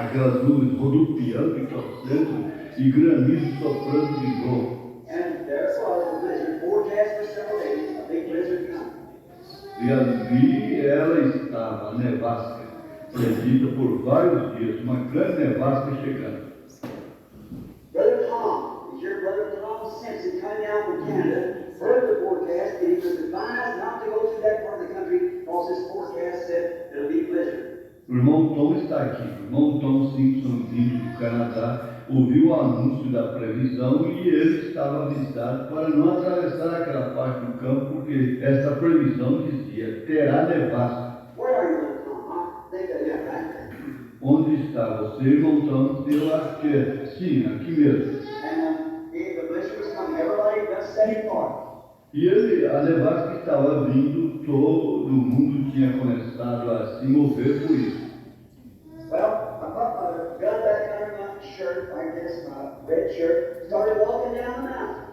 aquelas nuvens rodopiando e torcendo e granizo soprando de novo. And there it was, a blizzard forecast for several days, a big blizzard coming. E ali ela estava, a nevasca, prevista por vários dias, uma grande nevasca chegando. Brother Tom, is your brother Tom Simpson coming down from Canada, heard the forecast, and he was advised not to go through that part of the country because this forecast said it'll be blizzard. O irmão Tom está aqui. O irmão Tom Simpson, vindo do Canadá, ouviu o anúncio da previsão e ele estava avisado para não atravessar aquela parte do campo, porque essa previsão dizia, terá nevasca. Where are you, Brother Tom? I think that, yeah, right there. Onde está você, irmão Tom? Eu acho que é. Sim, aqui mesmo. And the blizzard was coming, everybody just setting forth. E a nevasca estava vindo, todo mundo tinha começado a se mover por isso. Well, I put my gun back under my shirt like this, my red shirt, started walking down the mountain.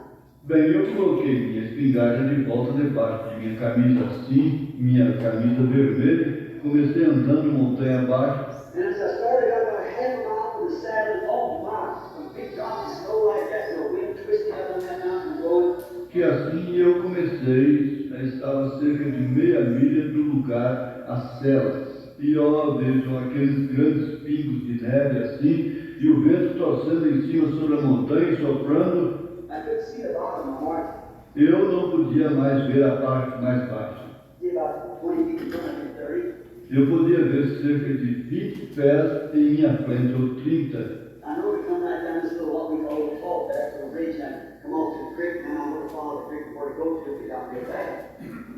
Bem, eu coloquei minha espingarda de volta debaixo de minha camisa assim, minha camisa vermelha, comecei andando montanha abaixo. And as I started about half a mile from the saddle, oh my, some big drops of snow like that, the wind twisting up on that mountain and going. Que assim eu comecei, estava cerca de meia milha do lugar, as celas. E eu vejo aqueles grandes pingos de neve assim, e o vento torcendo em cima sobre a montanha e soprando. I couldn't see the bottom of my mark. Eu não podia mais ver a parte mais baixa. See about 20 feet in front of me, 30. Eu podia ver cerca de 20 pés em minha frente, ou 30. I know to come right down this little, what we call the fault there, the ridge, and come off to the creek, and I would follow the creek before to go to if it got real bad.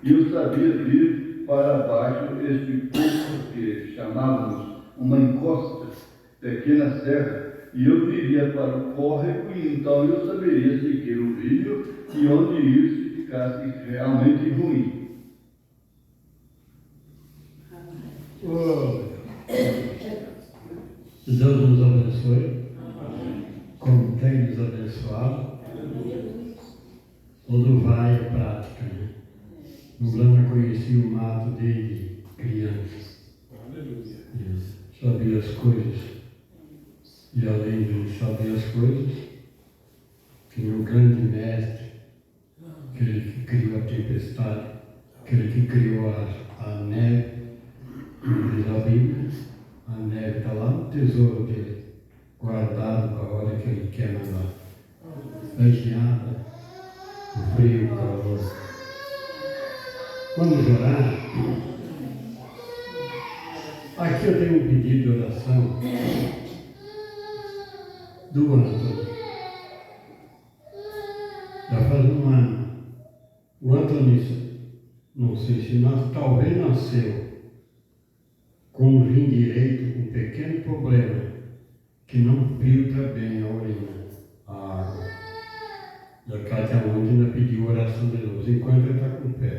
E eu sabia vir para baixo este ponto que chamávamos uma encosta, pequena serra, e eu viria para o córrego e então eu saberia seguir o rio e onde ir se ficasse realmente ruim. Deus nos abençoe, como tem nos abençoado. Tudo vai à prática, né? O Blanca conhecia o mato desde criança. Sabia as coisas. E além de saber as coisas, tinha um grande mestre, aquele que criou a tempestade, aquele que criou a neve. Como diz a Bíblia, a neve está lá no tesouro dele, guardado para a hora que ele quer mandar. A geada, o frio, o calor. Vamos orar. Aqui eu tenho um pedido de oração do Antônio. Já faz um ano. O Antônio, não sei se talvez nasceu com o rim direito, um pequeno problema, que não filtra bem a urina, a água. E a Cátia ontem ainda pediu oração de Deus, enquanto ele está com o pé.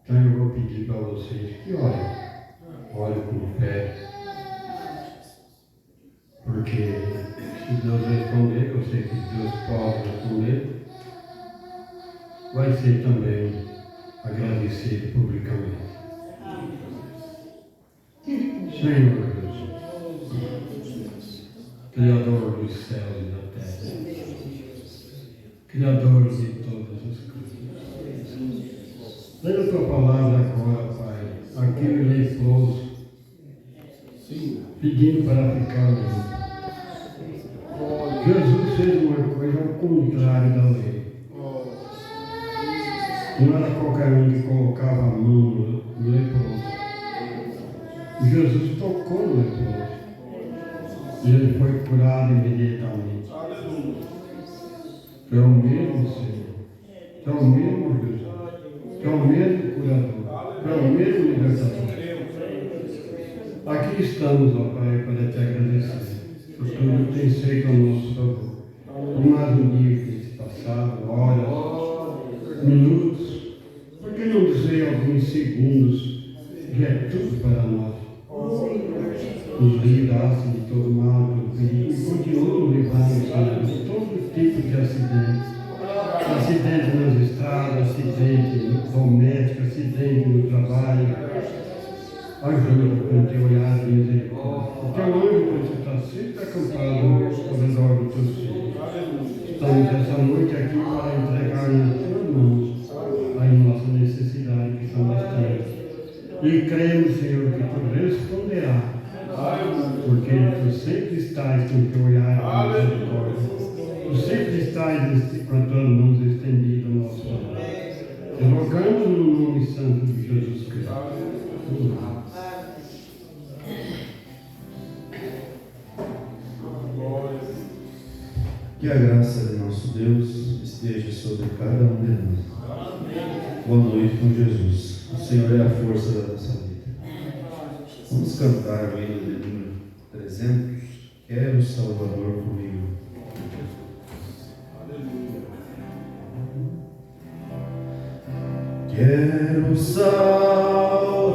Então eu vou pedir para vocês que orem com o pé. Porque se Deus responder, eu sei que Deus pode responder, vai ser também agradecido publicamente. Senhor Deus, Criador dos céus e da terra, Criador de todas as coisas, leia a tua palavra agora, Pai, aquele leproso, pedindo para ficar limpo. Jesus fez uma coisa ao contrário da lei. Não era qualquer um que colocava a mão no leproso. Jesus tocou no leproso e ele foi curado imediatamente. Tu é o mesmo Senhor, tu é o mesmo Jesus, tu é o mesmo curador, tu é o mesmo libertador. Aqui estamos, ó Pai, para te agradecer por tudo que tens feito ao nosso favor. Por mais um dia que tem se passado, horas, minutos, por que não dizer alguns segundos que é tudo para nós? Nos livrasse de todo mal, todo perigo, e continua nos livrando, Senhor, de todo tipo de acidentes. Acidente nas estradas, acidente doméstico, acidente no trabalho. Ajuda com teu olhar de misericórdia. porque Tu sempre estás com Teu olhar de misericórdia. Tu sempre estás com as Tuas mãos estendidas ao nosso favor. Te rogamos no nome santo de Jesus Cristo. Amém. Que a graça de nosso Deus esteja sobre cada um de nós. Boa noite com Jesus. O Senhor é a força da nossa vida. Vamos cantar o hino de número 300. Quero o Salvador comigo. Quero o Salvador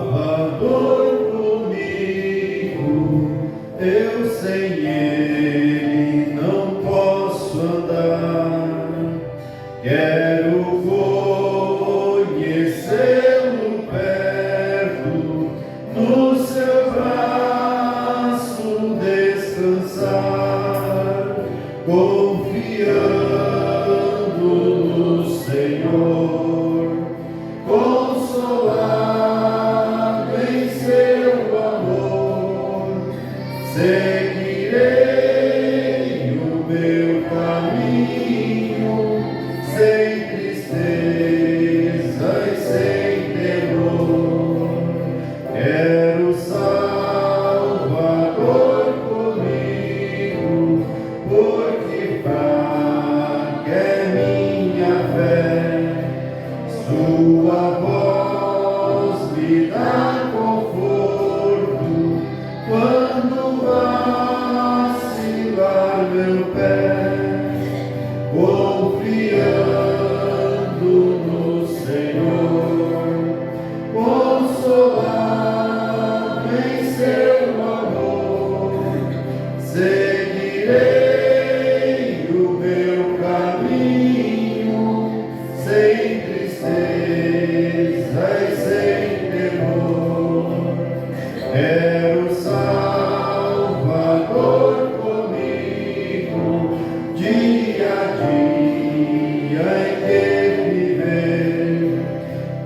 comigo, eu sem Ele não posso andar. Quero conhecê-lo perto, no seu braço descansar, confiando no Senhor. Consolado em seu amor, seguirei o meu caminho, sem tristeza e sem temor. Quero o Salvador comigo, porque fraca é minha fé. Sua voz me dá conforto quando vacilar meu pé, confiando no Senhor, consolado em seu amor, seguirei o meu caminho, sem tristeza e sem temor. Quero o Salvador comigo, dia a dia em que viver,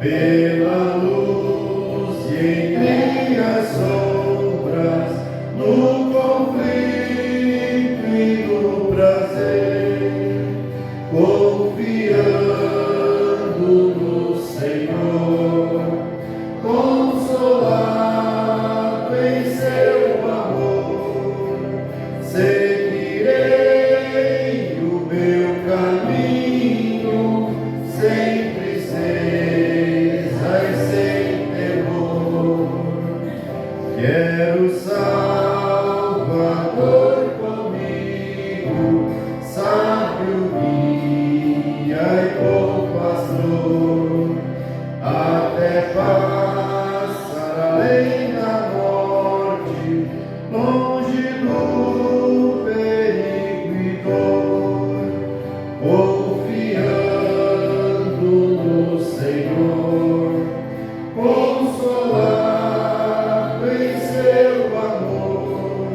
pela luz e entre as sombras, no conflito e no prazer, confiando no Senhor, consolado em seu amor, seguirei o meu caminho, sem tristeza e sem temor. Quero o Salvador comigo, sábio guia e bom pastor, até passar além da morte, longe do perigo e dor, confiando no Senhor, consolado em seu amor,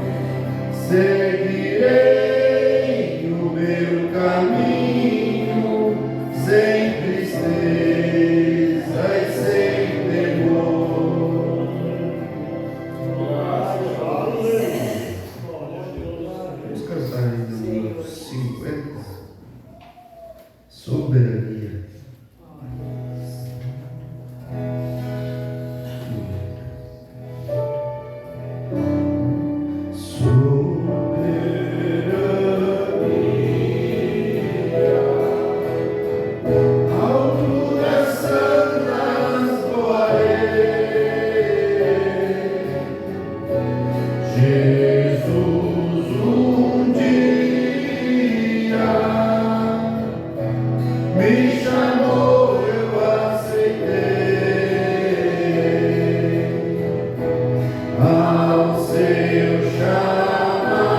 seguirei o meu caminho, sem tristeza e sem temor. Vamos cantar ainda o número 50. Soberania. Alturas santas voarei, Jesus dia me chamou, eu aceitei, ao seu chamado,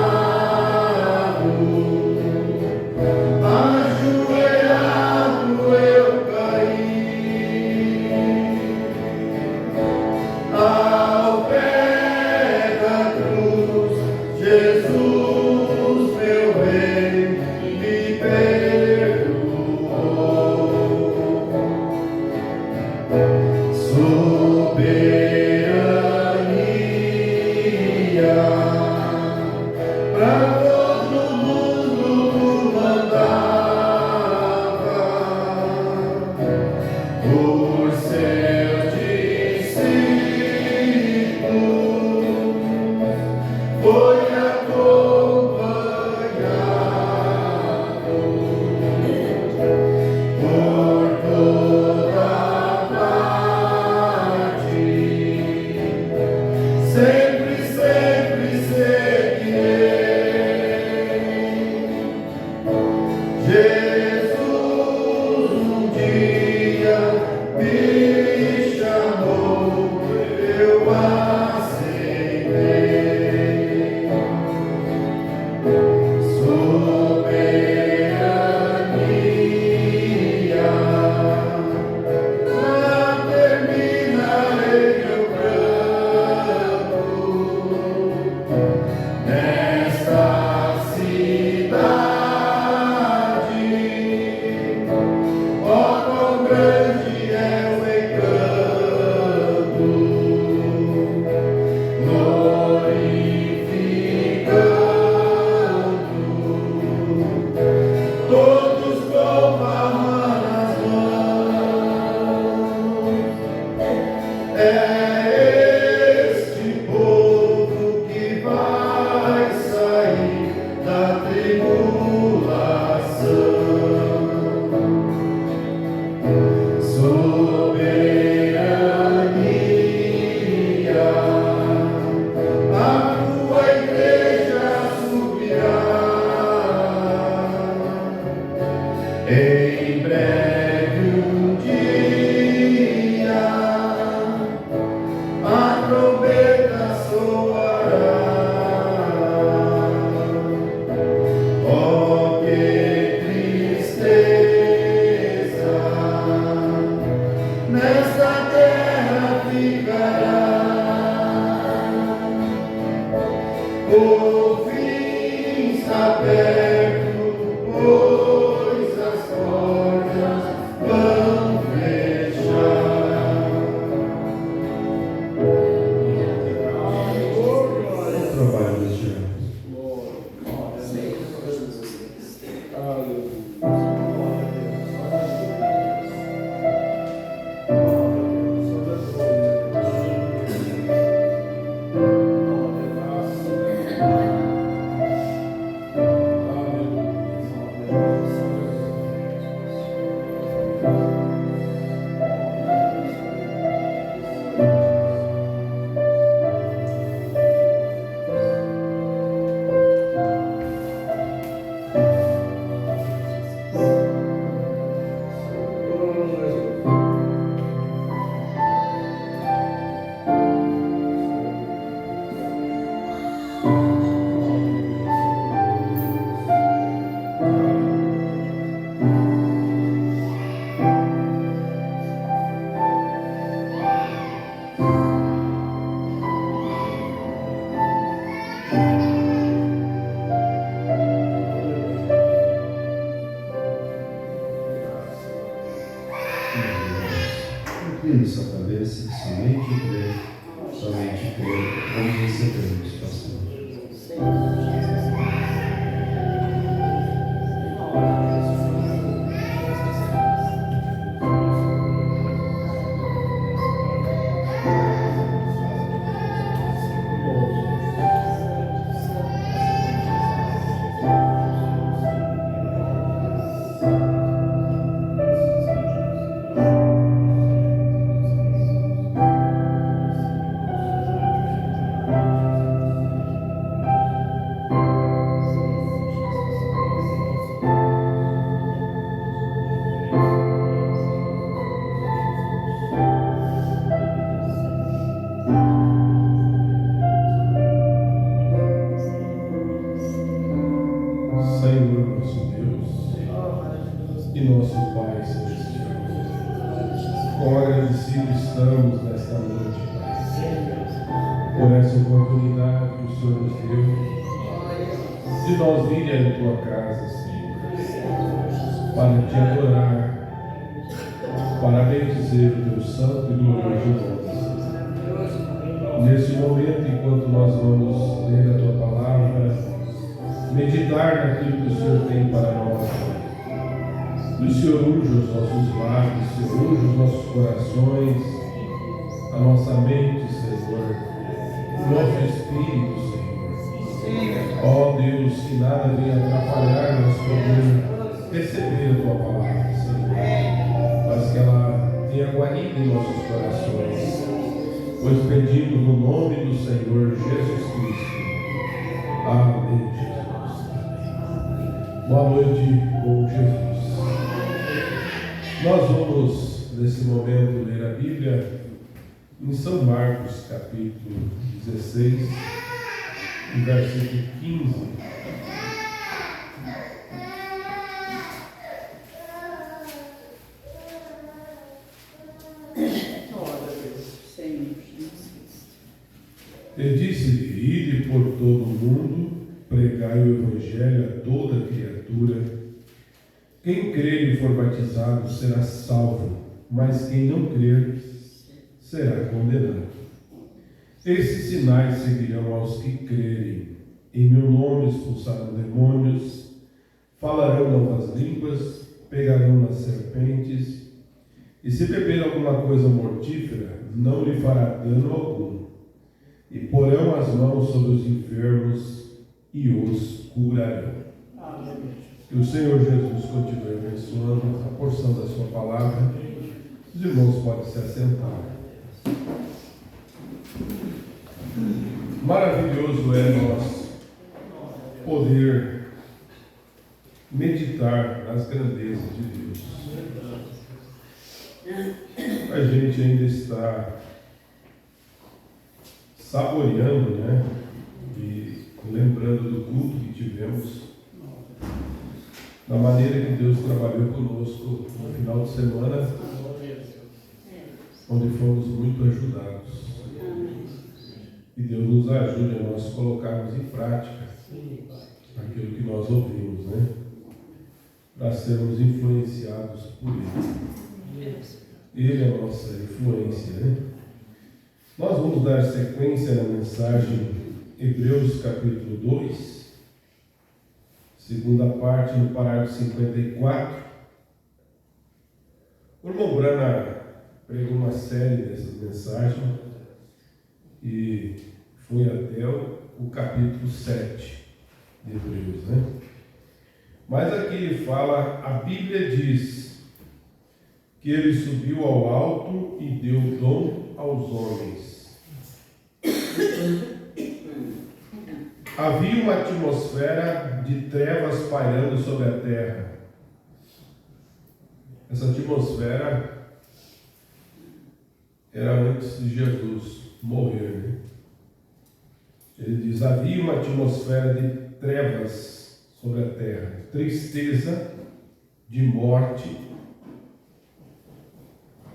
ajoelhado eu caí, ao pé da cruz, Jesus, meu rei, me perdoou. Soberania. foi acompanhado por toda parte. Sempre, sempre seguirei. Jesus um dia me chamou, eu aceitei. Soberania, lá terminarei meu pranto nesta cidade. Ó, quão grande é o encanto, glorificando todos com palmas nas mãos. É este povo que vai sair da tribulação. Soberania, a tua igreja subirá. Em breve um dia a trombeta soará. Oh, que tristeza nesta terra ficará. O fim está perto, pois as portas vão fechar. O trabalho dos diabos. Incline sua cabeça, somente crer, vamos recebemos, pastor. Senhor nosso Deus e nosso Pai Celestial, quão agradecidos estamos nesta noite, Pai, por essa oportunidade que o Senhor nos deu de nós vir à tua casa, Senhor, para te adorar, para bendizer o teu santo e glorioso nome. Nesse momento, enquanto nós vamos ler a tua palavra, meditar naquilo que o Senhor tem para nós, que o Senhor unja os nossos lábios, que o Senhor unja os nossos corações, a nossa mente, Senhor, o nosso espírito, Senhor, Ó Deus, que nada venha atrapalhar nós poder receber a Tua palavra, Senhor. Mas que ela tenha guarida em nossos corações. Pois pedimos no nome do Senhor Jesus Cristo. Amém, Jesus. Amém. Boa noite com Jesus. Nós vamos, nesse momento, ler a Bíblia em São Marcos, capítulo 16, versículo 15. E disse-lhe: ide por todo o mundo, pregai o Evangelho a toda criatura. Quem crer e for batizado será salvo, mas quem não crer será condenado. Esses sinais seguirão aos que crerem. Em meu nome expulsarão demônios, falarão novas línguas, pegarão nas serpentes, e se beber alguma coisa mortífera, não lhe fará dano algum. E porão as mãos sobre os enfermos e os curarão. Que o Senhor Jesus continue abençoando a porção da sua palavra. Os irmãos podem se assentar. Maravilhoso é nós poder meditar nas grandezas de Deus. A gente ainda está saboreando, né? E lembrando do culto que tivemos, da maneira que Deus trabalhou conosco no final de semana, onde fomos muito ajudados. E Deus nos ajude a nós colocarmos em prática aquilo que nós ouvimos, né? Para sermos influenciados por Ele. Ele é a nossa influência, né? Nós vamos dar sequência na mensagem Hebreus capítulo 2, segunda parte, no parágrafo 54. O irmão Brana pregou uma série dessas mensagens e foi até o capítulo 7 de Hebreus, né? Mas aqui ele fala, a Bíblia diz que ele subiu ao alto e deu dom aos homens. Havia uma atmosfera de trevas pairando sobre a terra. Essa atmosfera era antes de Jesus morrer, né? Ele diz, havia uma atmosfera de trevas sobre a terra, de tristeza, de morte.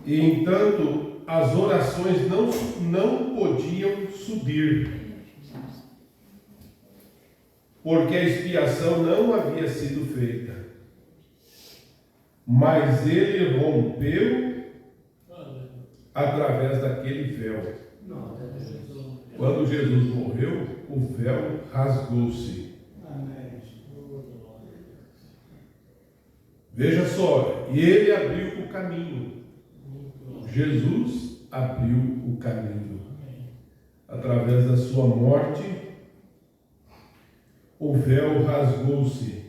E entanto, as orações não podiam subir, porque a expiação não havia sido feita. Mas ele rompeu através daquele véu. Quando Jesus morreu, o véu rasgou-se. Veja só, e ele abriu o caminho. Jesus abriu o caminho. Através da sua morte, o véu rasgou-se.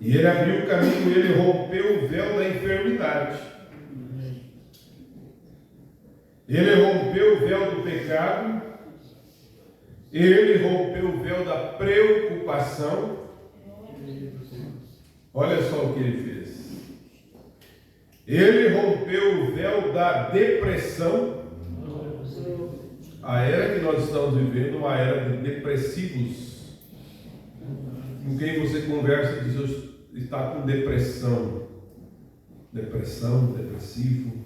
E ele abriu o caminho, ele rompeu o véu da enfermidade. Ele rompeu o véu do pecado. Ele rompeu o véu da preocupação. Olha só o que ele fez. Ele rompeu o véu da depressão. A era que nós estamos vivendo, uma era de depressivos. Com quem você conversa diz, está com depressão. Depressão, depressivo.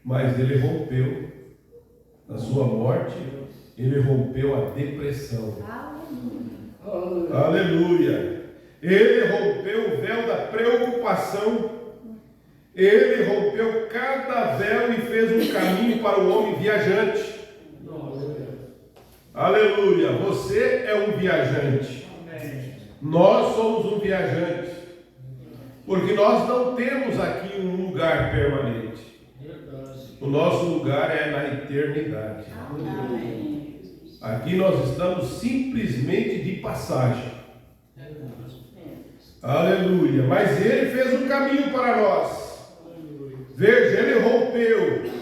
Mas ele rompeu, na sua morte, ele rompeu a depressão. Aleluia. Aleluia. Ele rompeu o véu da preocupação. Ele rompeu cada véu e fez um caminho para o homem viajante. Aleluia. Você é um viajante. Nós somos um viajante. Porque nós não temos aqui um lugar permanente. O nosso lugar é na eternidade. Aqui nós estamos simplesmente de passagem. Aleluia. Mas ele fez um caminho para nós. Veja, ele rompeu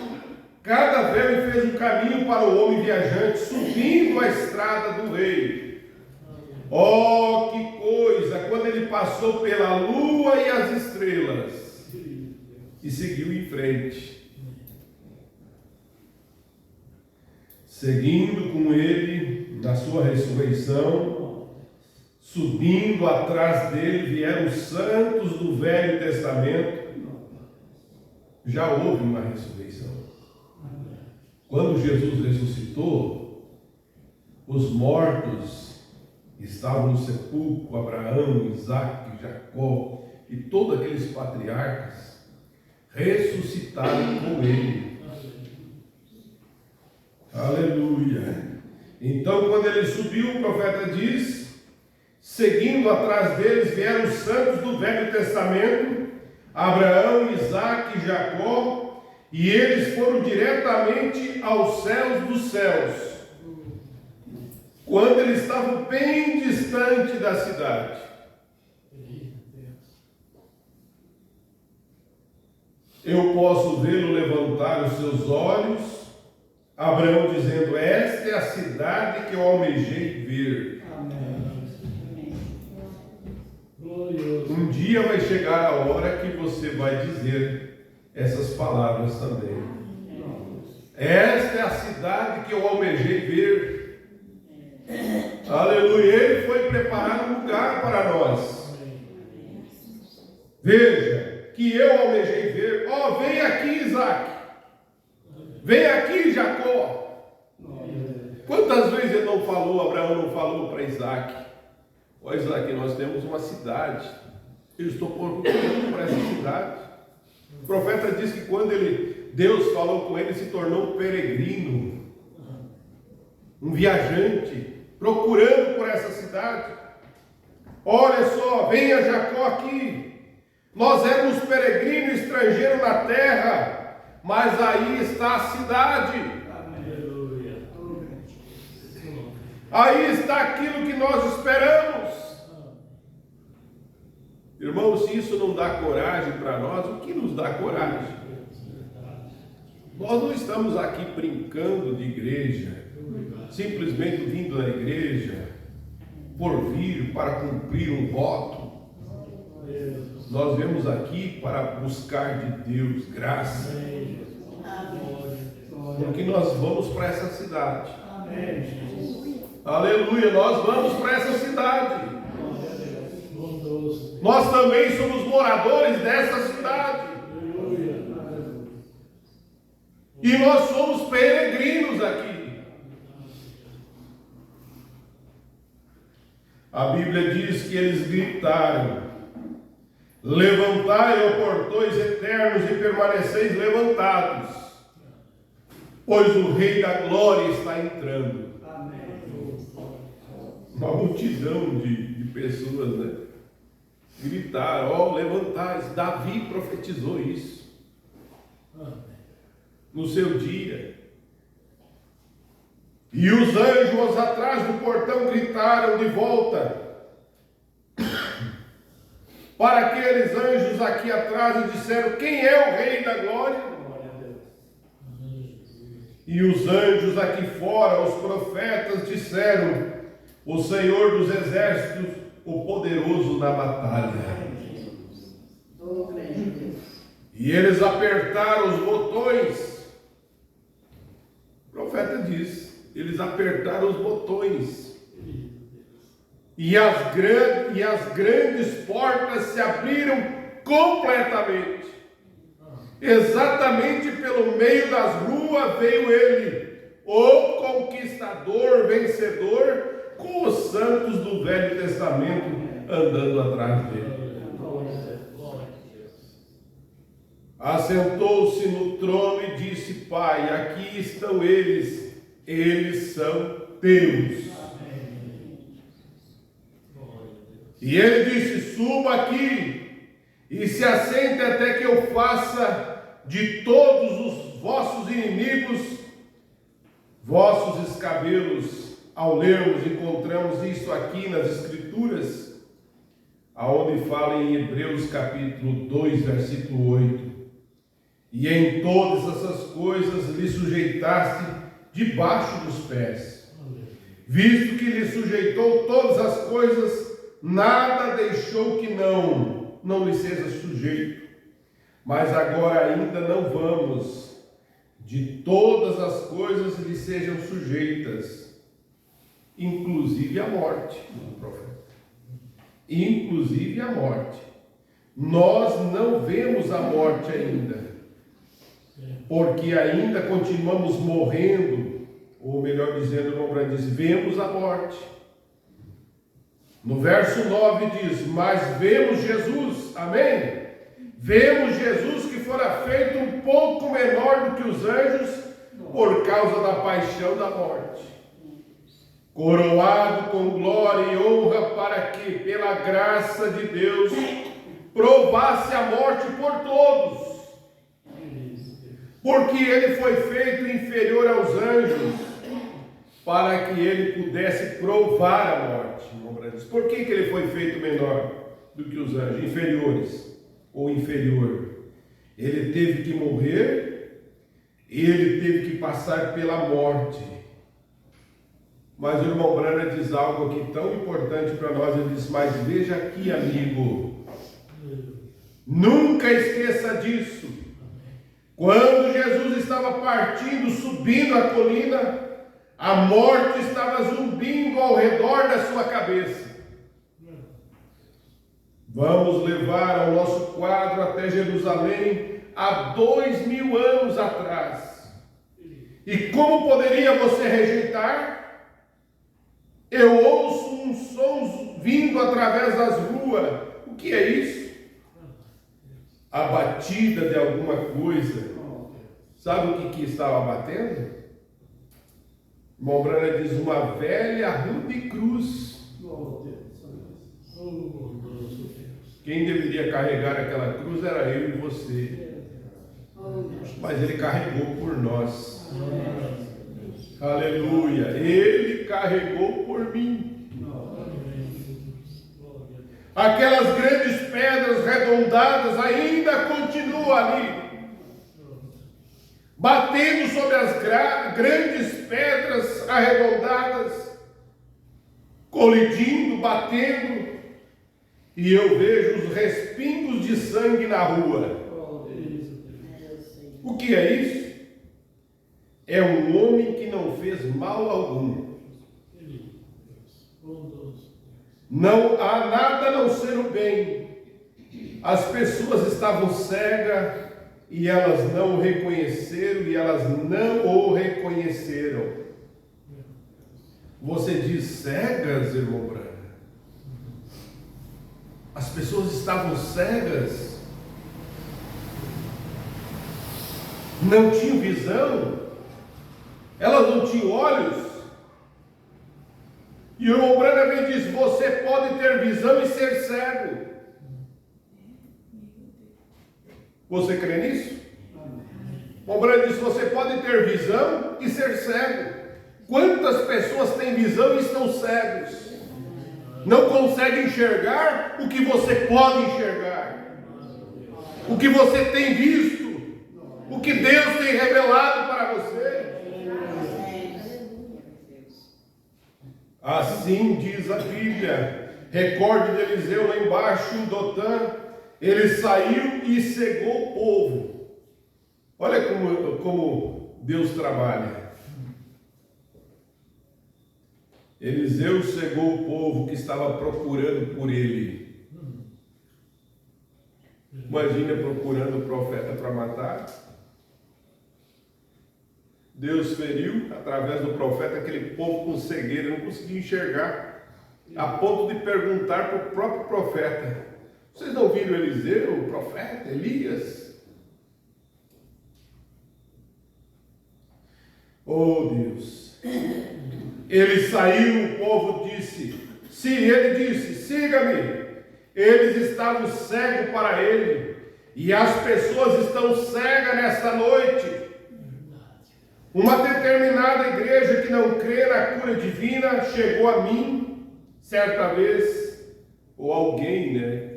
cada véu e fez um caminho para o homem viajante, subindo a estrada do rei. Oh, que coisa! Quando ele passou pela lua e as estrelas e seguiu em frente. Seguindo com ele na sua ressurreição, subindo atrás dele, vieram os santos do Velho Testamento. Já houve uma ressurreição. Quando Jesus ressuscitou, os mortos estavam no sepulcro, Abraão, Isaac, Jacó e todos aqueles patriarcas ressuscitaram com ele. Aleluia. Então, quando ele subiu, o profeta diz, seguindo atrás deles vieram os santos do Velho Testamento, Abraão, Isaac e Jacó, e eles foram diretamente aos céus dos céus, quando eles estavam bem distante da cidade. Eu posso vê-lo levantar os seus olhos, Abraão dizendo, esta é a cidade que eu almejei ver. Um dia vai chegar a hora que você vai dizer essas palavras também. Esta é a cidade que eu almejei ver. Aleluia. Ele foi preparar um lugar para nós. Veja, que eu almejei ver. Ó, vem aqui, Isaac. Vem aqui, Jacó. Quantas vezes ele não falou, Abraão não falou para Isaac? Ó, Isaac, nós temos uma cidade. Eu estou procurando para essa cidade. O profeta diz que quando Deus falou com ele, ele se tornou um peregrino, um viajante, procurando por essa cidade. Olha só, venha Jacó aqui. Nós éramos peregrinos, estrangeiros na terra, mas aí está a cidade. Aí está aquilo que nós esperamos. Irmãos, se isso não dá coragem para nós, o que nos dá coragem? Nós não estamos aqui brincando de igreja, simplesmente vindo da igreja por vir para cumprir um voto. Nós viemos aqui para buscar de Deus graça, porque nós vamos para essa cidade. Aleluia, nós vamos para essa cidade. Nós também somos moradores dessa cidade. E nós somos peregrinos aqui. A Bíblia diz que eles gritaram: levantai, ó portões eternos, e permaneceis levantados, pois o Rei da Glória está entrando. Uma multidão de pessoas, né? Gritaram: ó, levantai. Davi profetizou isso no seu dia. E os anjos atrás do portão gritaram de volta para aqueles anjos aqui atrás e disseram: quem é o Rei da Glória? E os anjos aqui fora, os profetas, disseram: o Senhor dos Exércitos, o poderoso na batalha. E eles apertaram os botões. O profeta diz: eles apertaram os botões. E as grandes portas se abriram completamente. Exatamente pelo meio das ruas veio ele, o conquistador, vencedor, com os santos do Velho Testamento andando atrás dele. Assentou-se no trono e disse: Pai, aqui estão eles são teus. E ele disse: suba aqui e se assente até que eu faça de todos os vossos inimigos vossos escabelos. ao lermos, encontramos isso aqui nas Escrituras, aonde fala em Hebreus capítulo 2, versículo 8. E em todas essas coisas lhe sujeitaste debaixo dos pés. Visto que lhe sujeitou todas as coisas, nada deixou que não lhe seja sujeito. Mas agora ainda não vamos, de todas as coisas lhe sejam sujeitas, inclusive a morte, do profeta. Inclusive a morte. Nós não vemos a morte ainda, porque ainda continuamos morrendo, ou melhor dizendo, o irmão Branco diz, vemos a morte. No verso 9 diz, mas vemos Jesus, amém? Vemos Jesus que fora feito um pouco menor do que os anjos por causa da paixão da morte, coroado com glória e honra para que, pela graça de Deus, provasse a morte por todos, porque ele foi feito inferior aos anjos, para que ele pudesse provar a morte. Por que ele foi feito menor do que os anjos, inferiores ou inferior? Ele teve que morrer, ele teve que passar pela morte. Mas o irmão Branham diz algo aqui tão importante para nós. Ele diz, mas veja aqui, amigo, nunca esqueça disso. Quando Jesus estava partindo, subindo a colina, a morte estava zumbindo ao redor da sua cabeça. Vamos levar ao nosso quadro até Jerusalém há 2000 anos atrás. E como poderia você rejeitar? Eu ouço um som vindo através das ruas. O que é isso? A batida de alguma coisa. Sabe o que estava batendo? Irmão Branham diz, uma velha rude cruz. Quem deveria carregar aquela cruz era eu e você. Mas ele carregou por nós. Aleluia. Ele carregou por mim. Aquelas grandes pedras redondadas ainda continuam ali, batendo sobre as grandes pedras arredondadas, colidindo, batendo, e eu vejo os respingos de sangue na rua. O que é isso? É um homem que não fez mal algum. Não há nada a não ser o bem. As pessoas estavam cegas e elas não o reconheceram, e elas não o reconheceram. Você diz cegas, irmão Branham? As pessoas estavam cegas, não tinham visão, elas não tinham olhos. E o irmão Branham diz, você pode ter visão e ser cego. Você crê nisso? O irmão Branham diz, você pode ter visão e ser cego. Quantas pessoas têm visão e estão cegos? Não conseguem enxergar o que você pode enxergar, o que você tem visto, o que Deus tem revelado para você. Assim diz a Bíblia. Recorde de Eliseu lá embaixo em Dotã. Ele saiu e cegou o povo. Olha como Deus trabalha. Eliseu cegou o povo que estava procurando por ele. Imagina procurando o profeta para matar. Deus feriu, através do profeta, aquele povo com cegueira, não conseguia enxergar, a ponto de perguntar para o próprio profeta: vocês não viram Eliseu, o profeta, Elias? Oh Deus! Ele saiu, o povo disse, ele disse, siga-me. Eles estavam cegos para ele, e as pessoas estão cegas nessa noite. Uma determinada igreja que não crê na cura divina chegou a mim, certa vez, ou alguém, né?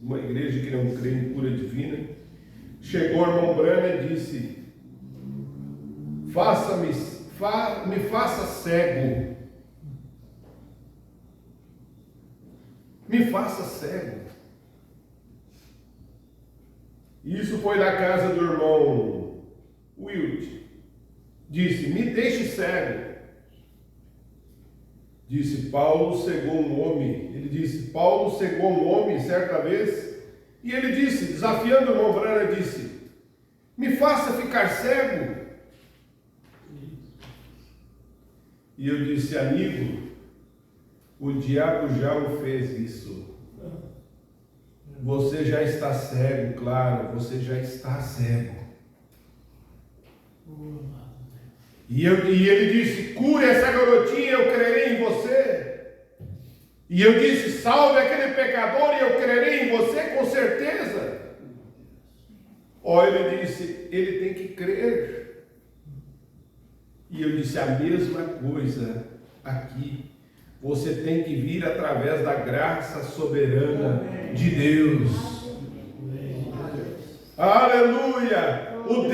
Uma igreja que não crê em cura divina, chegou ao irmão Branham e disse: me faça cego. Me faça cego. Isso foi na casa do irmão Wilt. Disse: me deixe cego. Disse: Paulo cegou um homem. Ele disse: Paulo cegou um homem certa vez. E ele disse, desafiando o irmão Branham, disse: me faça ficar cego. E eu disse: amigo, o diabo já o fez isso. Você já está cego, claro, você já está cego. E ele disse: cure essa garotinha, eu crerei em você. E eu disse: salve aquele pecador e eu crerei em você com certeza. Ele disse: ele tem que crer. E eu disse a mesma coisa aqui. Você tem que vir através da graça soberana de Deus. Aleluia! O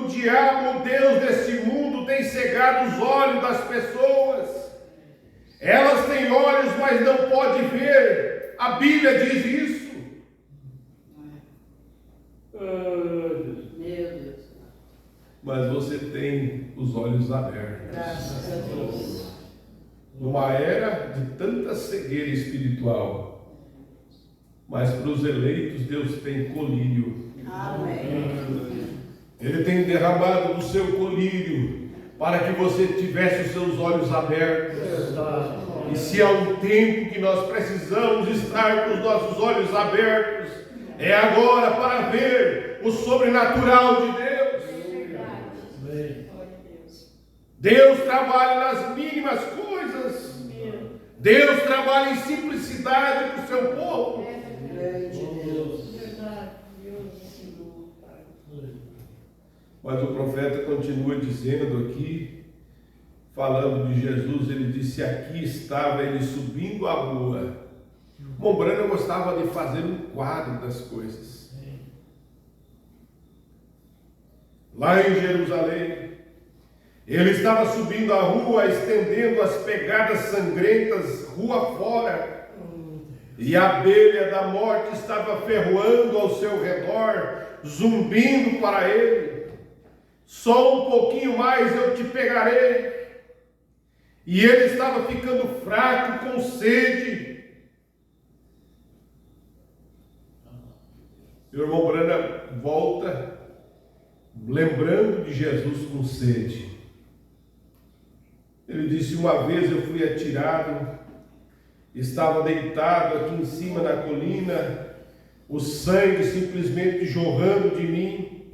diabo, o Deus deste mundo, tem cegado os olhos das pessoas. Elas têm olhos, mas não podem ver. A Bíblia diz isso. Meu Deus. Mas você tem os olhos abertos. Graças a Deus. Numa era de tanta cegueira espiritual, mas para os eleitos Deus tem colírio. Amém. Ele tem derramado do seu colírio para que você tivesse os seus olhos abertos. E se há um tempo que nós precisamos estar com os nossos olhos abertos, é agora para ver o sobrenatural de Deus. Deus trabalha nas mínimas coisas. Deus trabalha em simplicidade para o seu povo. Mas o profeta continua dizendo aqui, falando de Jesus, ele disse: aqui estava ele subindo a rua. Irmão Branham gostava de fazer um quadro das coisas. Lá em Jerusalém, ele estava subindo a rua, estendendo as pegadas sangrentas rua fora. E a abelha da morte estava ferroando ao seu redor, zumbindo para ele. Só um pouquinho mais eu te pegarei. E ele estava ficando fraco, com sede. E o irmão Branham volta, lembrando de Jesus com sede. Ele disse: uma vez eu fui atirado, estava deitado aqui em cima da colina, o sangue simplesmente jorrando de mim,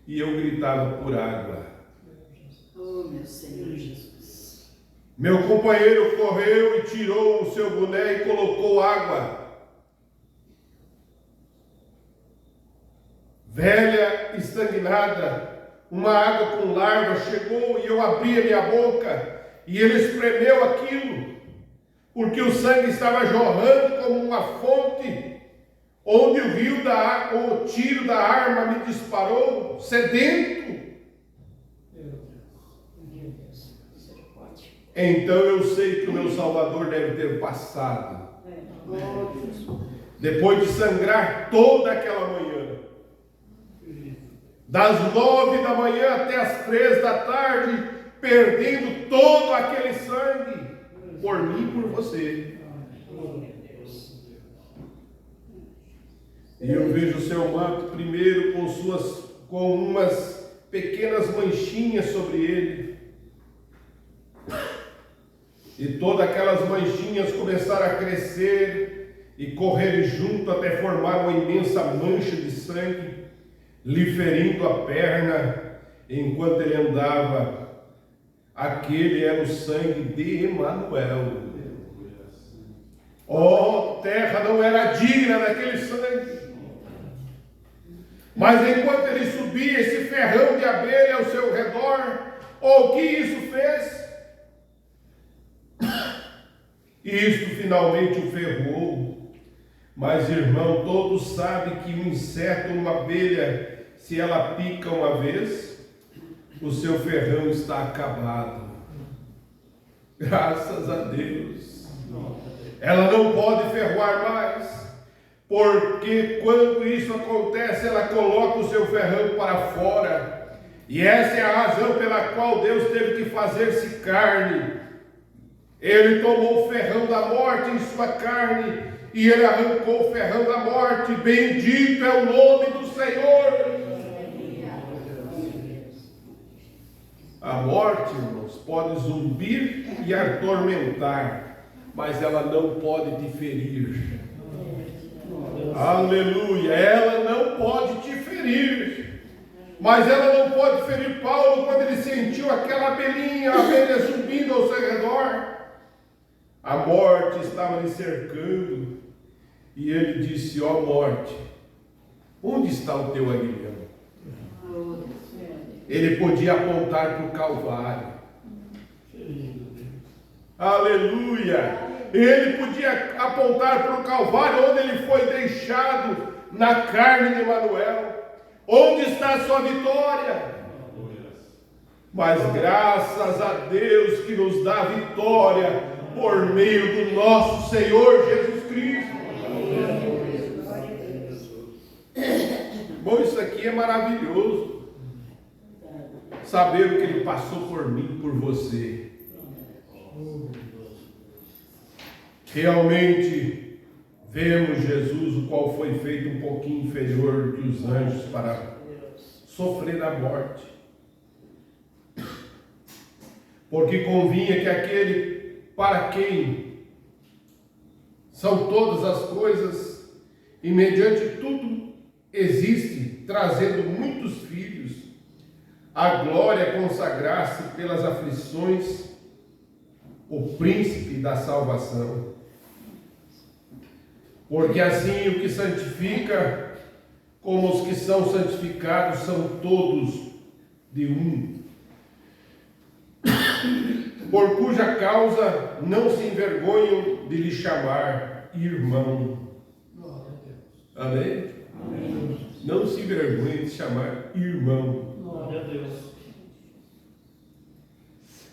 e eu gritava por água. Oh, meu Senhor Jesus. Meu companheiro correu e tirou o seu boné e colocou água. Velha, estagnada, uma água com larva chegou e eu abri a minha boca. E ele espremeu aquilo, porque o sangue estava jorrando como uma fonte, onde o tiro da arma me disparou, sedento. Então eu sei que o meu Salvador deve ter passado. Depois de sangrar toda aquela manhã, das 9 da manhã até as 3 da tarde, perdendo todo aquele sangue, por mim e por você. E eu vejo o seu manto primeiro com umas pequenas manchinhas sobre ele. E todas aquelas manchinhas começaram a crescer e correr junto até formar uma imensa mancha de sangue, lhe ferindo a perna enquanto ele andava. Aquele era o sangue de Emanuel. Terra não era digna daquele sangue. Mas enquanto ele subia, esse ferrão de abelha ao seu redor, o que isso fez? Isto finalmente o ferrou. Mas, irmão, todos sabem que um inseto, uma abelha, se ela pica uma vez, o seu ferrão está acabado. Graças a Deus. Ela não pode ferroar mais, porque quando isso acontece, ela coloca o seu ferrão para fora. E essa é a razão pela qual Deus teve que fazer-se carne. Ele tomou o ferrão da morte em sua carne, e ele arrancou o ferrão da morte. Bendito é o nome do Senhor. A morte, irmãos, pode zumbir e atormentar, mas ela não pode te ferir. Aleluia! Ela não pode te ferir, mas ela não pode ferir Paulo quando ele sentiu aquela abelhinha, a abelha zumbindo ao seu redor. A morte estava lhe cercando, e ele disse: ó morte, onde está o teu aguilhão? Ele podia apontar para o Calvário. Aleluia! Ele podia apontar para o Calvário, onde ele foi deixado na carne de Emanuel. Onde está a sua vitória? Mas graças a Deus que nos dá vitória por meio do nosso Senhor Jesus Cristo. Bom, isso aqui é maravilhoso. Saber o que Ele passou por mim, por você. Realmente vemos Jesus, o qual foi feito um pouquinho inferior que os anjos para sofrer a morte. Porque convinha que aquele para quem são todas as coisas e mediante tudo existe, trazendo muitos filhos, a glória consagrasse pelas aflições o príncipe da salvação. Porque assim o que santifica, como os que são santificados, são todos de um. Por cuja causa não se envergonham de lhe chamar irmão. Amém? Amém. Não se envergonhem de chamar irmão. Glória a Deus.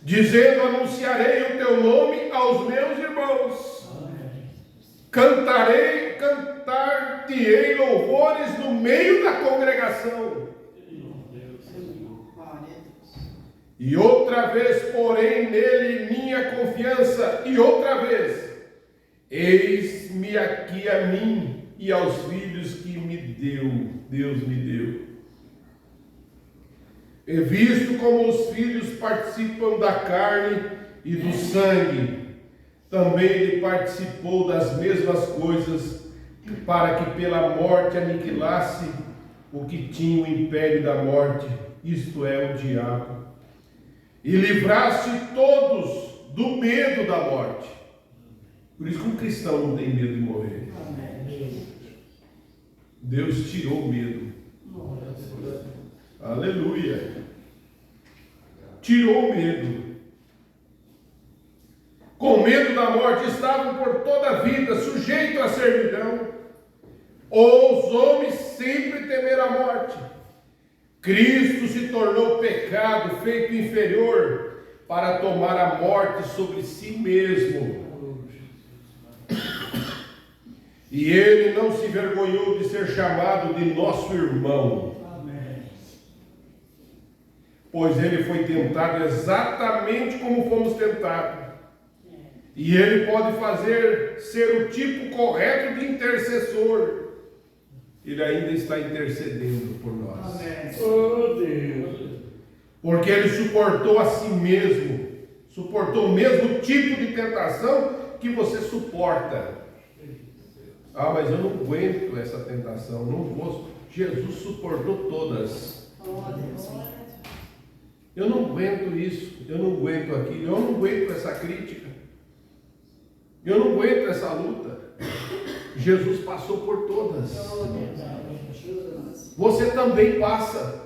Dizendo: anunciarei o teu nome aos meus irmãos. Cantar-te-ei louvores no meio da congregação. E outra vez porém nele minha confiança, e outra vez, eis-me aqui a mim e aos filhos que me deu, Deus me deu. E visto como os filhos participam da carne e do sangue, também ele participou das mesmas coisas, para que pela morte aniquilasse o que tinha o império da morte, isto é, o diabo, e livrasse todos do medo da morte. Por isso que um cristão não tem medo de morrer. Deus tirou o medo. Aleluia. Tirou o medo. Com medo da morte estavam por toda a vida sujeitos à servidão. Os homens sempre temeram a morte. Cristo se tornou pecado, feito inferior, para tomar a morte sobre si mesmo. E ele não se envergonhou de ser chamado de nosso irmão. Amém. Pois ele foi tentado exatamente como fomos tentados. E ele pode ser o tipo correto de intercessor. Ele ainda está intercedendo por nós. Amém. Oh Deus. Porque ele suportou a si mesmo. Suportou o mesmo tipo de tentação que você suporta. Ah, mas eu não aguento essa tentação. Não vou. Jesus suportou todas. Oh Deus. Eu não aguento isso. Eu não aguento aquilo. Eu não aguento essa crítica. Eu não aguento essa luta. Jesus passou por todas. você também passa.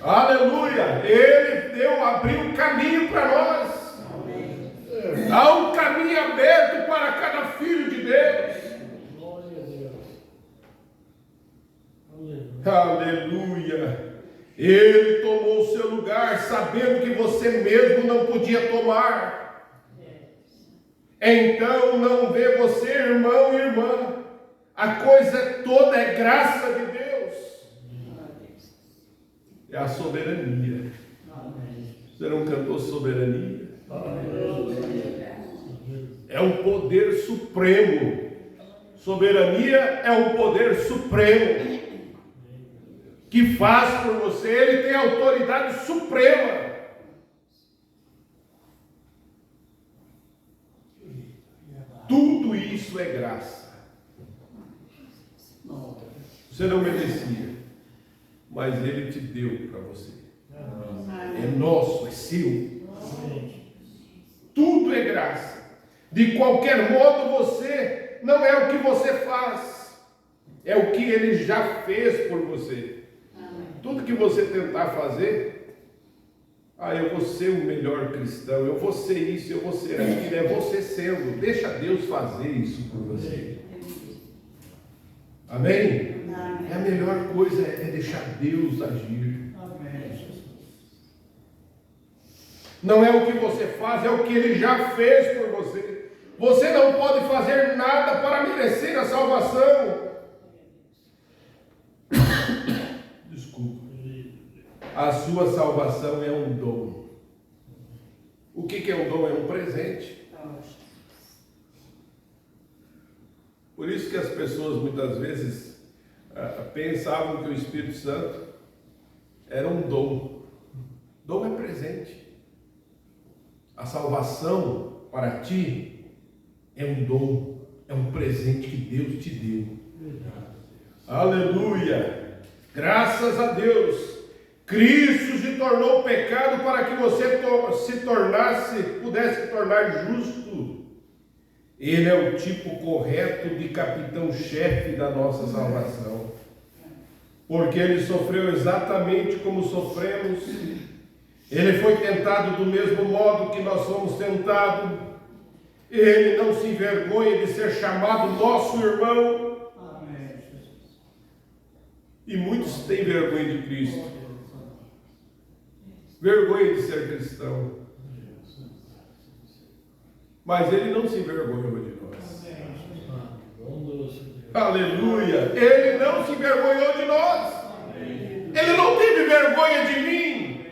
Aleluia! Ele abriu um caminho para nós. Há um caminho aberto para cada filho de Deus. Aleluia! Ele tomou o seu lugar, sabendo que você mesmo não podia tomar. Então não vê você, irmão e irmã. A coisa toda é graça de Deus. É a soberania. Você não cantou soberania? É um poder supremo. Soberania é um poder supremo que faz por você. Ele tem autoridade suprema. Tudo isso é graça. Você não merecia, mas Ele te deu para você. É nosso, é seu. Tudo é graça. De qualquer modo, você não é o que você faz, é o que Ele já fez por você. Tudo que você tentar fazer, eu vou ser o melhor cristão, eu vou ser isso, eu vou ser aquilo, é você sendo. Deixa Deus fazer isso por você. Amém? A melhor coisa é deixar Deus agir. Não é o que você faz, é o que Ele já fez por você. Você não pode fazer nada para merecer a salvação. Desculpa. A sua salvação é um dom. O que é um dom? É um presente. Por isso que as pessoas muitas vezes pensavam que o Espírito Santo era um dom. Dom é presente. A salvação para ti é um dom, é um presente que Deus te deu. Aleluia! Graças a Deus, Cristo se tornou pecado para que você pudesse tornar justo. Ele é o tipo correto de capitão-chefe da nossa salvação. Porque Ele sofreu exatamente como sofremos. Ele foi tentado do mesmo modo que nós fomos tentados. Ele não se envergonha de ser chamado nosso irmão. E muitos têm vergonha de Cristo. Vergonha de ser cristão. Mas Ele não se envergonhou de nós. Aleluia! Ele não se envergonhou de nós. Ele não teve vergonha de mim.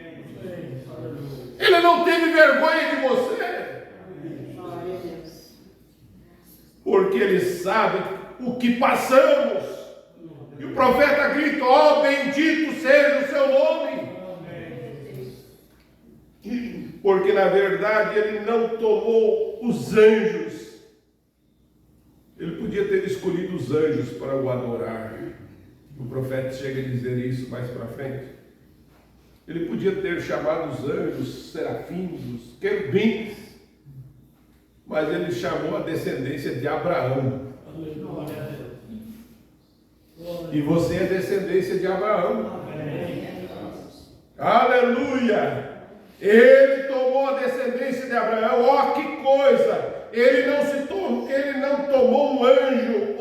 Ele não teve vergonha de você. Porque Ele sabe o que passamos. E o profeta grita: ó, bendito seja o seu nome. Porque na verdade Ele não tomou os anjos. Ele podia ter escolhido os anjos para o adorar. O profeta chega a dizer isso mais para frente. Ele podia ter chamado os anjos, serafins, os querubins, mas Ele chamou a descendência de Abraão. E você é descendência de Abraão. Aleluia! Ele tomou a descendência de Abraão. Ó, que coisa! Ele não tomou um anjo,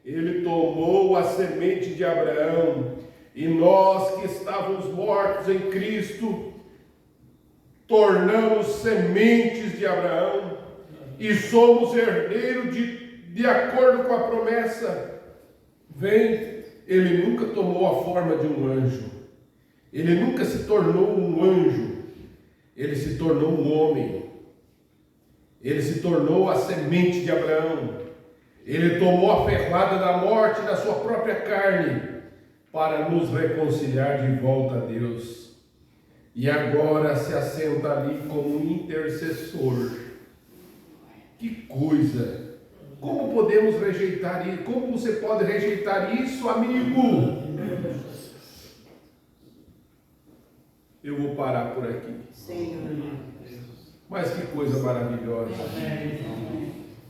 ele tomou a semente de Abraão. E nós que estávamos mortos em Cristo, tornamos sementes de Abraão e somos herdeiros de acordo com a promessa. Vem, ele nunca tomou a forma de um anjo. Ele nunca se tornou um anjo. Ele se tornou um homem. Ele se tornou a semente de Abraão. Ele tomou a ferrada da morte da sua própria carne para nos reconciliar de volta a Deus. E agora se assenta ali como um intercessor. Que coisa! Como podemos rejeitar isso? Como você pode rejeitar isso, amigo? Eu vou parar por aqui. Mas que coisa maravilhosa.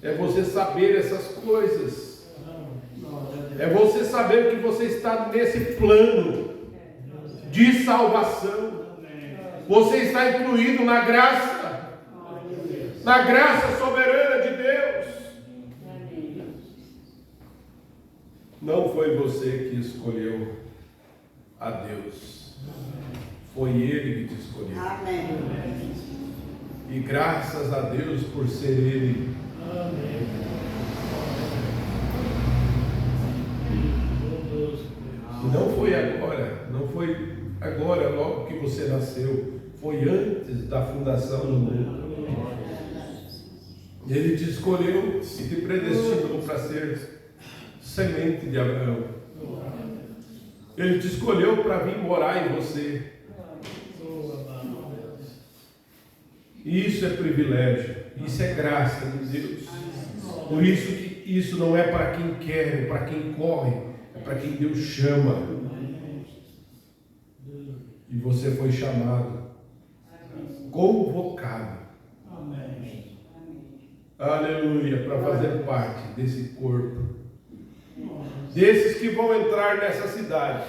É você saber essas coisas. É você saber que você está nesse plano de salvação. Você está incluído na graça soberana de Deus. Não foi você que escolheu a Deus, foi Ele que te escolheu. Amém. E graças a Deus por ser Ele. E não foi agora, logo que você nasceu, foi antes da fundação do mundo. Ele te escolheu e te predestinou para ser semente de Abraão. Ele te escolheu para vir morar em você. E isso é privilégio, isso é graça de Deus. Por isso que isso não é para quem quer, para quem corre, é para quem Deus chama. E você foi chamado, convocado. Aleluia, para fazer parte desse corpo. Desses que vão entrar nessa cidade.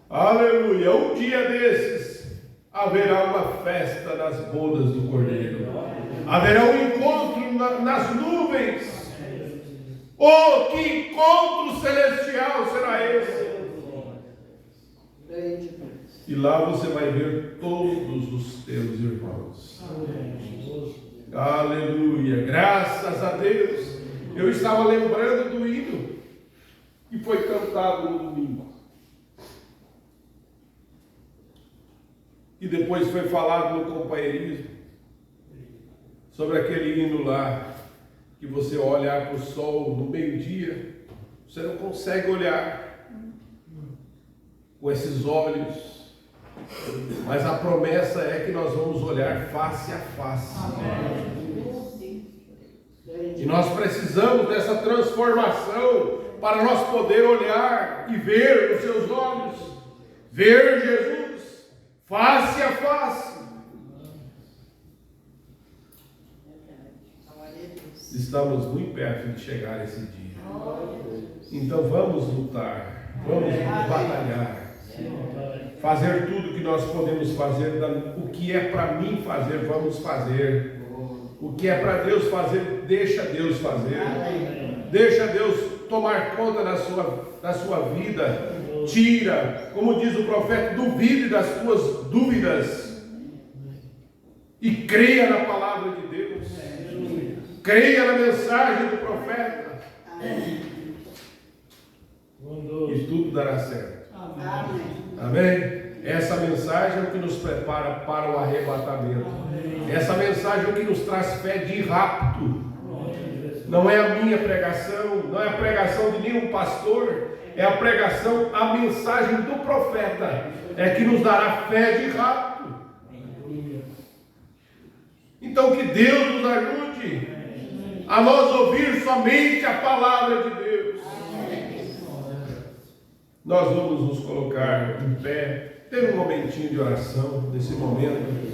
Aleluia, um dia desses haverá uma festa nas bodas do Cordeiro. Haverá um encontro nas nuvens. Oh, que encontro celestial será esse? E lá você vai ver todos os teus irmãos. Aleluia, graças a Deus. Eu estava lembrando do hino que foi cantado no domingo. E depois foi falado no companheirismo. Sobre aquele hino lá, que você olha para o sol no meio-dia, você não consegue olhar com esses olhos. Mas a promessa é que nós vamos olhar face a face. E nós precisamos dessa transformação para nós poder olhar e ver nos seus olhos, ver Jesus face a face. Estamos muito perto de chegar esse dia. Então vamos lutar, vamos batalhar. Fazer tudo que nós podemos fazer, o que é para mim fazer, vamos fazer. O que é para Deus fazer, deixa Deus fazer. Deixa Deus tomar conta da sua vida. Tira, como diz o profeta, duvide das tuas dúvidas. E creia na palavra de Deus. Creia na mensagem do profeta. E tudo dará certo. Amém? Essa mensagem é o que nos prepara para o arrebatamento. Essa mensagem é o que nos traz fé de rapto. Não é a minha pregação, não é a pregação de nenhum pastor, é a pregação, a mensagem do profeta, é que nos dará fé de rapto. Então que Deus nos ajude a nós ouvir somente a palavra de Deus. Nós vamos nos colocar em pé, ter um momentinho de oração nesse momento.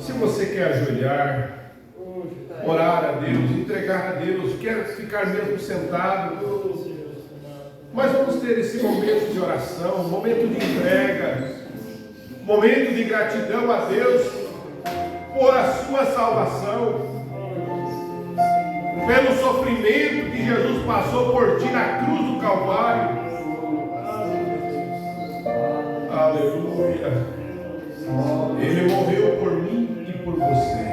Se você quer ajoelhar, orar a Deus, entregar a Deus, quer ficar mesmo sentado, mas vamos ter esse momento de oração, momento de entrega, momento de gratidão a Deus por a sua salvação, pelo sofrimento que Jesus passou por ti na cruz do Calvário. Aleluia. Ele morreu por mim e por você.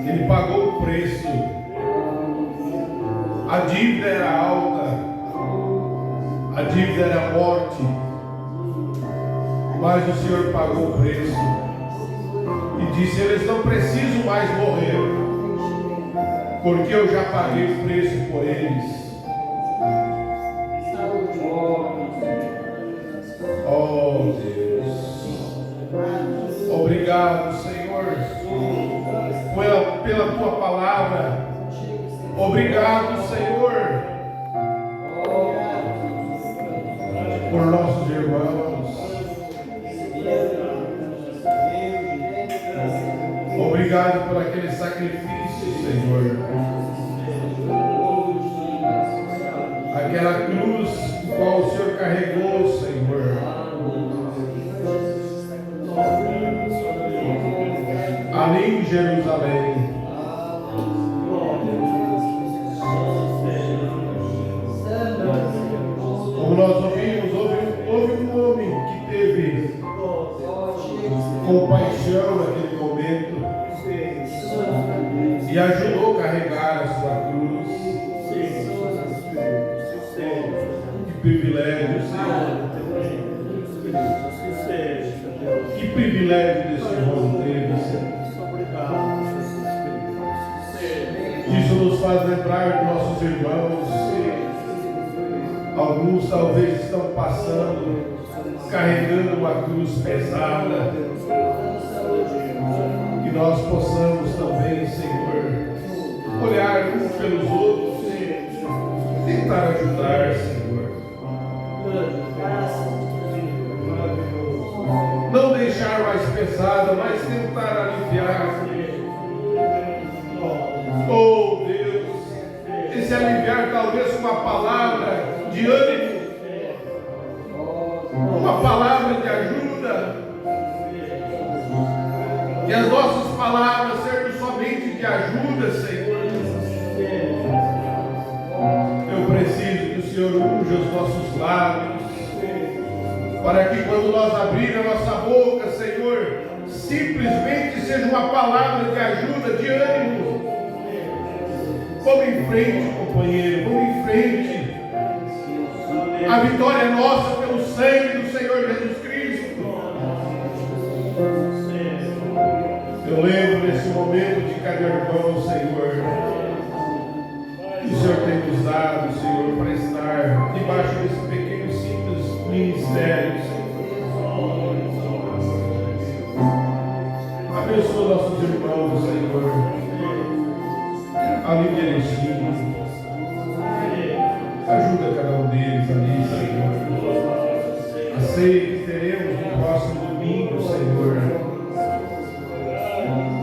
Ele pagou o preço. A dívida era alta. A dívida era a morte. Mas o Senhor pagou o preço. E disse: eles não precisam mais morrer, porque eu já paguei o preço por eles. Oh Deus, obrigado, Senhor, pela tua palavra. Obrigado, Senhor, por nossos irmãos. Obrigado por aquele sacrifício, Senhor. aquela cruz qual o Senhor carregou, Senhor. Ali em Jerusalém. Como nós ouvimos, houve um homem que teve compaixão naquele momento e ajudou a carregar a sua cruz. Que privilégio, Senhor. Que privilégio desse homem teve, Senhor. Isso nos faz lembrar de nossos irmãos. Alguns talvez estão passando, carregando uma cruz pesada. Que nós possamos também, Senhor, olhar uns pelos outros, tentar ajudar, Senhor. Não deixar mais pesado, mas tentar aliviar. Oh Deus, esse aliviar talvez com uma palavra de ânimo, uma palavra de ajuda, e as nossas palavras serem somente de ajuda, Senhor. Eu preciso que o Senhor unja os nossos lábios, para que quando nós abrir a nossa boca, Senhor, simplesmente seja uma palavra de ajuda, de ânimo. Vamos em frente, companheiro, vamos em frente. A vitória é nossa pelo sangue do Senhor Jesus Cristo. Eu lembro nesse momento de cada irmão, Senhor, que o Senhor tem nos dado, Senhor, para estar debaixo desse pequeno simples ministério, Senhor. Abençoa nossos irmãos, Senhor, ali de Erechim. Ajuda cada um deles ali, Senhor. A ceia que teremos no próximo domingo, Senhor.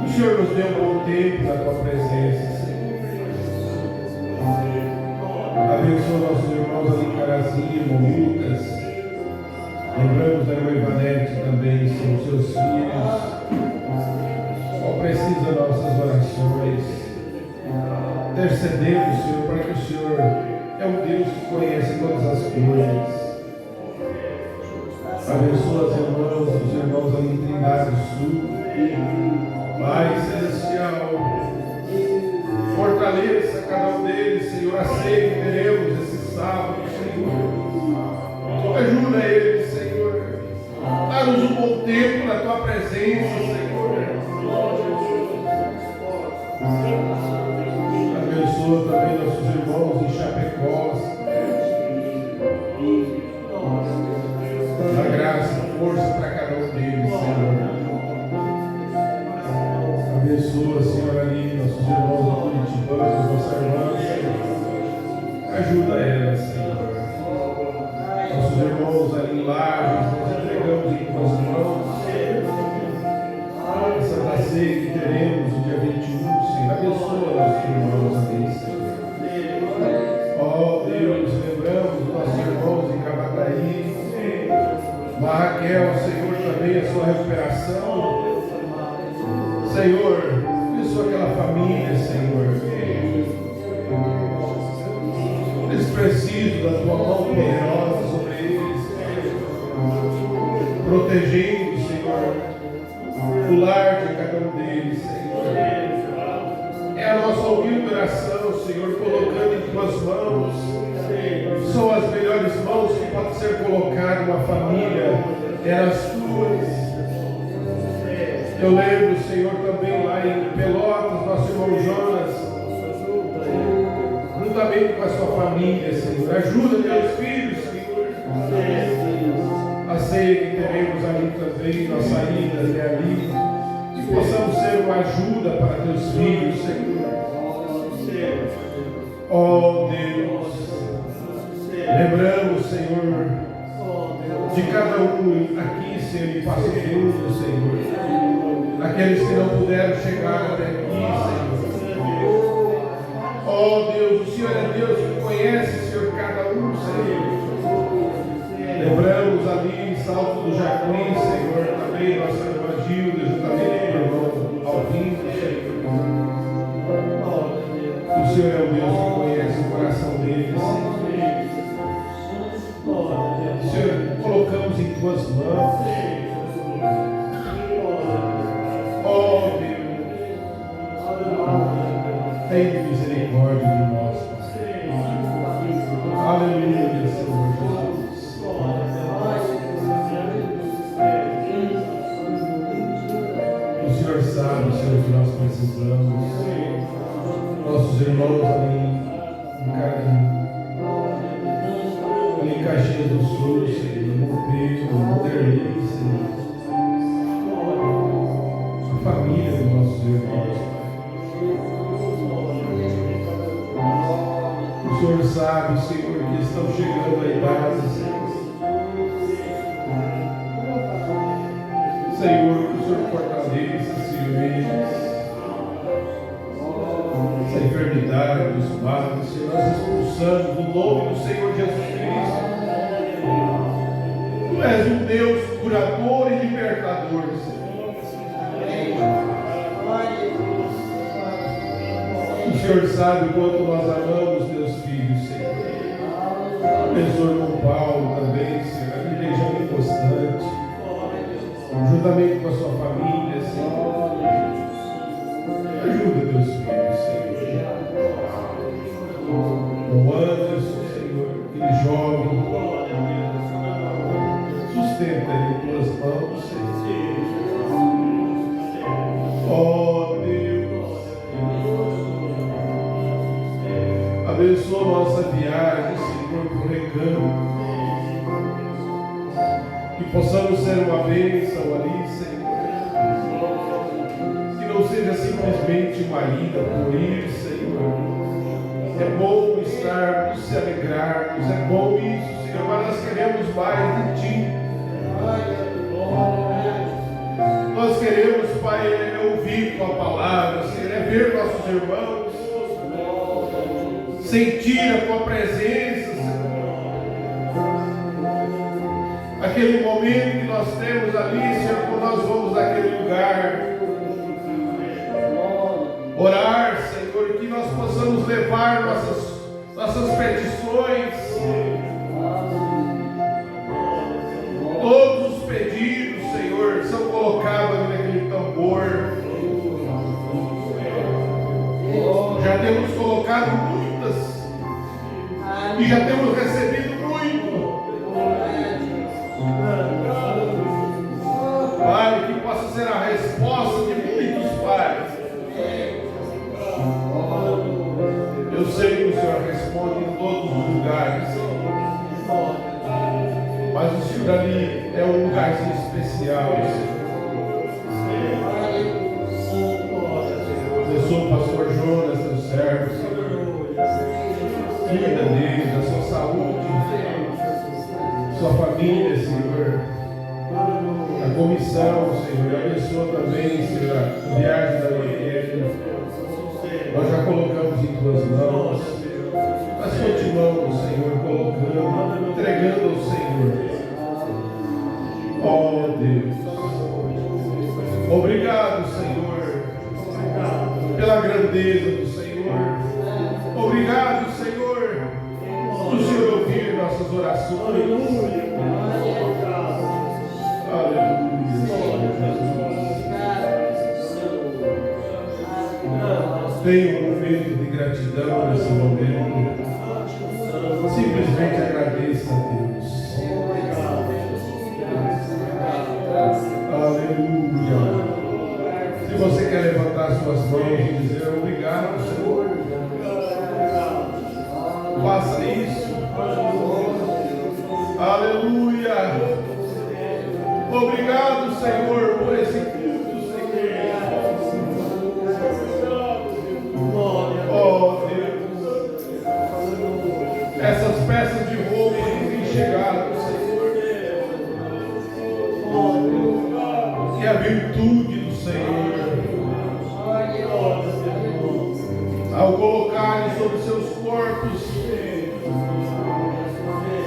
O Senhor nos deu um bom tempo na Tua presença, Senhor. Abençoa nossos irmãos ali em Carazinho, irmão Lucas. Lembramos da irmã Ivanete também, Senhor, seus filhos. Só precisa nossas orações. Intercedemos, Senhor, para que o Senhor é um Deus que conhece todas as coisas. Abençoa as irmãs, os irmãos ali em Trindade do Sul. Pai Celestial, fortaleça cada um deles, Senhor. A ceia que teremos esse sábado, Senhor. Ajuda eles, Senhor. Dá-nos um bom tempo na Tua presença, Senhor. Abençoa também nossos irmãos em Chapecó. Dá graça e força para cada um deles, Senhor. Abençoa, Senhor, ali nossos irmãos em Curitiba, nossas irmãs, Senhor. Ajuda elas, Senhor. Nossos irmãos ali em Lages, nós entregamos em Tuas mãos. A Santa Ceia que teremos no dia 21, Senhor. Abençoa nossos irmãos ali, Senhor. Ó Deus, lembramos dos nossos irmãos em Cavataí. Raquel, Senhor, também a sua recuperação. Senhor, abençoa aquela família, Senhor. Eles precisam da Tua mão poderosa sobre eles, protegendo, Senhor, o lar de cada um deles, Senhor. É a nossa humilde oração, Senhor, colocando em Tuas mãos. São as melhores mãos que pode ser colocada uma família, eram as Tuas. Eu lembro, Senhor, também lá em Pelotas, nosso irmão Jonas, juntamente com a sua família, Senhor. Ajuda meus filhos, Senhor. A ceia que teremos ali também, nossa ida até ali, que possamos ser uma ajuda para Teus filhos, Senhor. Oh Deus, lembramos, Senhor, de cada um aqui, Senhor, em Passo Fundo, Senhor. Aqueles que não puderam chegar até aqui, Senhor. Oh Deus, o Senhor é Deus que conhece, Senhor, cada um Salto do Jacquim, Senhor, também nossa irmã Gilda, juntamente com o irmão Alvindo, Senhor. O Senhor é o Deus que conhece o coração deles, Senhor. Senhor, colocamos em tuas mãos. Oh, Deus. Tem misericórdia de nós, Pai. Aleluia, Senhor Jesus. O Senhor sabe, Senhor, que nós precisamos. Nossos irmãos ali em Caxias do Sul, Senhor, no Monteiro, no Monterrey, Senhor. A família dos nossos irmãos, Pai. O Senhor sabe, Senhor, que estão chegando à idade, Senhor. Senhor, que o Senhor fortaleça, Senhor, eles. Essa enfermidade, os males, Senhor, nós expulsamos no nome do Senhor Jesus Cristo. Tu és um Deus curador e libertador, Senhor. O Senhor sabe o quanto nós amamos teus filhos, Senhor. Abençoa o irmão Paulo também, Senhor, a igreja inconstante, juntamente com a sua família, Senhor. Ajuda teus filhos, Senhor. O Anderson, Senhor, aquele jovem, sustenta ele em tuas mãos, Senhor. Oh, Deus, abençoa a nossa viagem, Senhor, para o Recanto, que possamos ser uma bênção ali, Senhor. Que não seja simplesmente uma ida por ir, Senhor. É bom estarmos, se alegrarmos, é bom isso, Senhor, mas nós queremos mais de Ti. Nós queremos, Pai, ouvir Tua palavra, Senhor, é ver nossos irmãos, sentir a Tua presença, Senhor. Aquele momento que nós temos ali, Senhor, quando nós vamos àquele lugar, orar, Senhor, que nós possamos levar nossas petições, todos os pedidos, Senhor, são colocados ali naquele tambor. Já temos colocado muitas e já temos recebido muito. Pai, que possa ser a resposta de muitos pais. Eu sei que o Senhor responde em todos os lugares, mas o Senhor ali é um lugarzinho especial, Senhor. Abençoa o pastor Jonas, teu servo, Senhor. Cuida dele, da sua saúde, sua família, Senhor. A comissão, Senhor. Abençoa também, Senhor, a viagem da igreja. Nós já colocamos em tuas mãos, mas continuamos, Senhor, colocando, entregando ao Senhor. Oh, Deus. Obrigado, Senhor, pela grandeza do Senhor. Obrigado, Senhor, por Senhor ouvir nossas orações. Aleluia, Tenha um momento de gratidão nesse momento. Simplesmente agradeça a Deus. Aleluia. Se você quer levantar suas mãos e dizer obrigado, Senhor, faça isso. Aleluia. Obrigado, Senhor, por esse culto, Senhor. Oh, Deus. Essas peças de roupa que têm chegado, Senhor. E a virtude do Senhor, ao colocarem sobre seus corpos,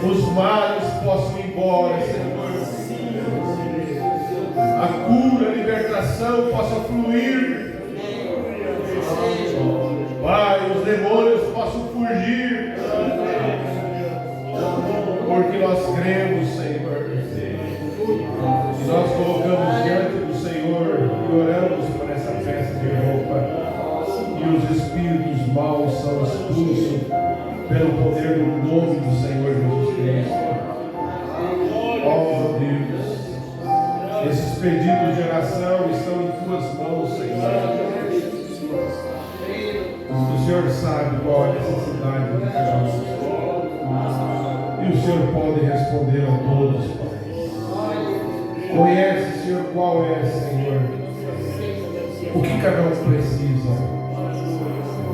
os males possam ir embora, Senhor. geração possa fluir. Pai, os demônios possam fugir. Porque nós cremos, Senhor. E nós colocamos diante do Senhor e oramos por essa peça de roupa. E os espíritos maus são expulsos pelo poder do nome do Senhor Jesus Cristo. Oh Deus, esses pedidos de oração estão em tuas mãos, Senhor. O Senhor sabe qual é a necessidade de cada um. E o Senhor pode responder a todos, Pai. Conhece, Senhor, qual é, Senhor, o que cada um precisa.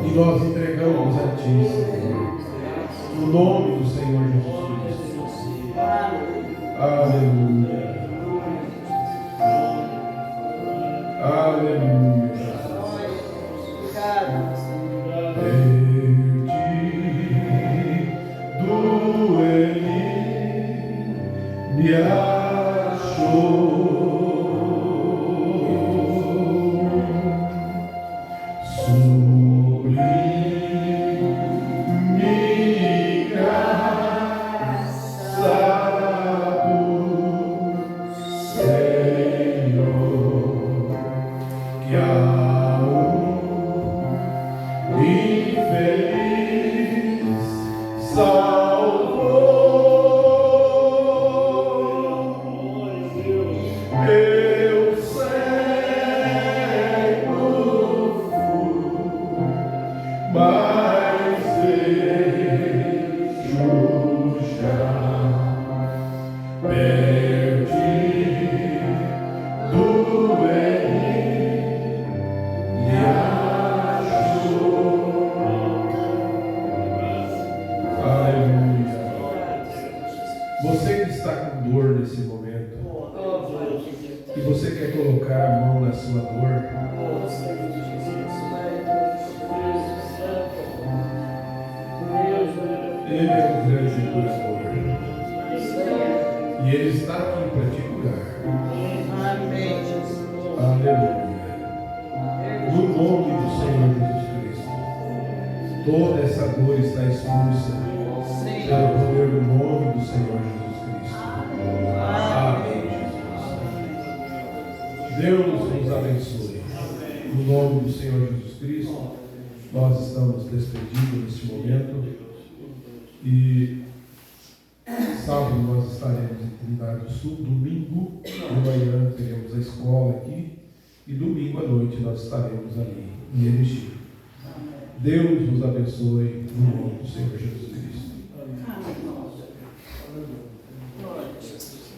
E nós entregamos a Ti, Senhor, no nome do Senhor Jesus Cristo. Aleluia. Aleluia. Perdido ele me achou. Você que está com dor nesse momento, e você quer colocar a mão na sua dor, Ele é um grande curador. E Ele está aqui para te curar. Aleluia. No nome do Senhor Jesus Cristo, toda essa dor está expulsa pelo poder do nome do Senhor Jesus Cristo. Amém, Jesus. Deus nos abençoe. No nome do Senhor Jesus Cristo, nós estamos despedidos neste momento. E sábado nós estaremos em Trindade do Sul. Domingo de manhã teremos a escola aqui. E domingo à noite nós estaremos ali em Erechim. Deus nos abençoe no nome do Senhor Jesus Cristo. Glória a Jesus.